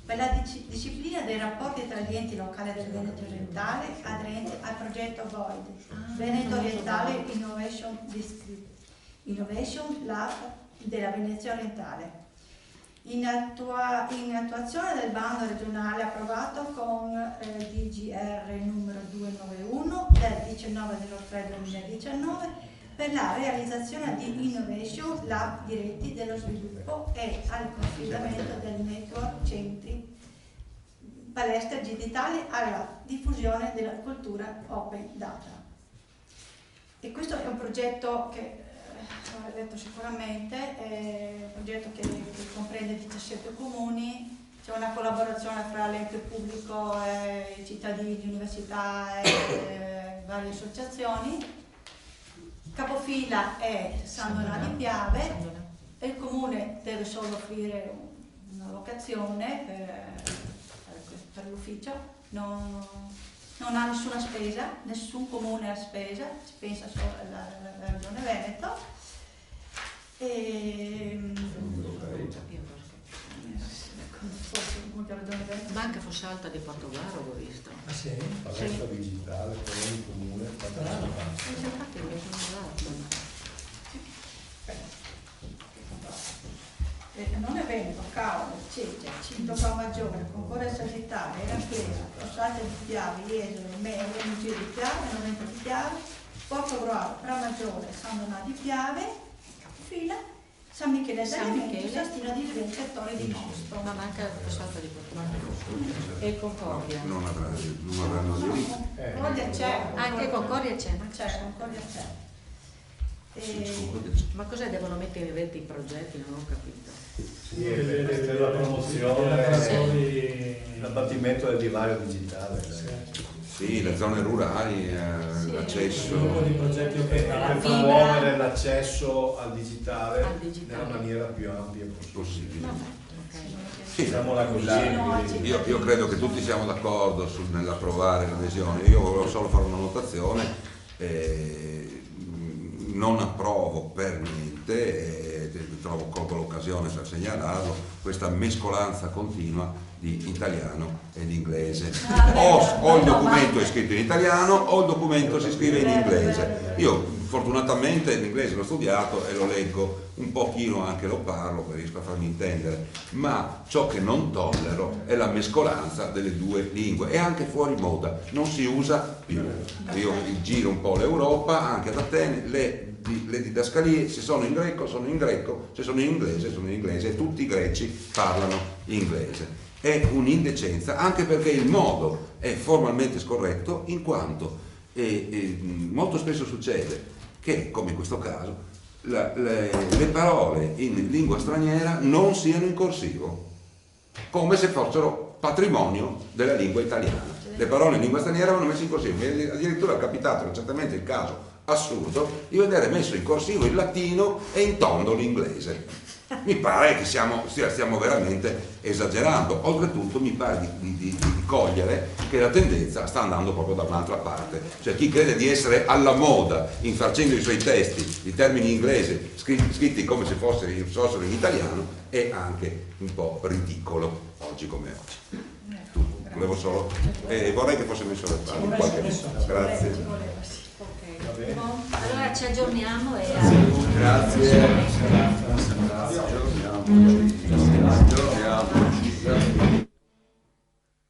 per la disciplina dei rapporti tra gli enti locali del Veneto orientale aderenti al progetto VOID, Veneto Orientale Innovation Lab della Venezia Orientale. In attuazione del bando regionale approvato con DGR numero 291 del 19/3/2019 per la realizzazione di Innovation Lab diretti dello sviluppo e al consolidamento del network centri palestre digitali alla diffusione della cultura open data. E questo è un progetto che avrei detto sicuramente, è un progetto che comprende 17 comuni, c'è una collaborazione fra l'ente pubblico, i cittadini, università e varie associazioni. Capofila è San Donato di Piave e il comune deve solo offrire una locazione per l'ufficio, non ha nessuna spesa, nessun comune ha spesa, si pensa solo alla Regione Veneto. Banca Fossalta di Portogallo l'ho visto. Ah sì? Palestra digitale per ogni comune, non è Veneto, Cavolo, Ceggia, Cinto Maggiore, Concorre Sagittaria, Eranclesa, Fossalta di Piave, Jesolo, Mele, Mugiro di Piave, Noventa di Piave, Porto Groaro, Pramaggiore, San Donato di Piave, Capofila, San Michele Elemento, Sastina di Svezia e Torre di Nostro. Ma manca Fossalta di Portogallo e Concordia. Non avranno diritto. Concordia c'è. Anche Concordia c'è. Concordia c'è. Ma cos'è? Devono mettere in rete i progetti? Non ho capito. Sì, per la promozione, l'abbattimento del divario digitale. Sì, le zone rurali, l'accesso. Di progetti Per promuovere l'accesso al digitale nella maniera più ampia possibile. Sì, Siamo là così. io credo che tutti siamo d'accordo nell'approvare l'adesione. Io volevo solo fare una notazione. Non approvo per niente, colgo l'occasione per segnalarlo, questa mescolanza continua di italiano e di inglese. O il documento è scritto in italiano o il documento si scrive in inglese. Io fortunatamente l'inglese l'ho studiato e lo leggo un pochino, anche lo parlo, perché riesco a farmi intendere, ma ciò che non tollero è la mescolanza delle due lingue, e anche fuori moda, non si usa più. Io giro un po' l'Europa, anche ad Atene, le didascalie, se sono in greco sono in greco, se sono in inglese sono in inglese, e tutti i greci parlano inglese. È un'indecenza, anche perché il modo è formalmente scorretto, in quanto molto spesso succede che, come in questo caso, le parole in lingua straniera non siano in corsivo, come se fossero patrimonio della lingua italiana. Le parole in lingua straniera vanno messe in corsivo. Addirittura è capitato recentemente il caso assurdo di vedere messo in corsivo il latino e in tondo l'inglese. Mi pare che stiamo veramente esagerando. Oltretutto mi pare di cogliere che la tendenza sta andando proprio da un'altra parte. Cioè chi crede di essere alla moda infarcendo i suoi testi, i termini inglesi scritti come se fossero in italiano, è anche un po' ridicolo oggi come oggi. Volevo solo vorrei che fosse messo da parte. Grazie. Allora ci aggiorniamo e Grazie.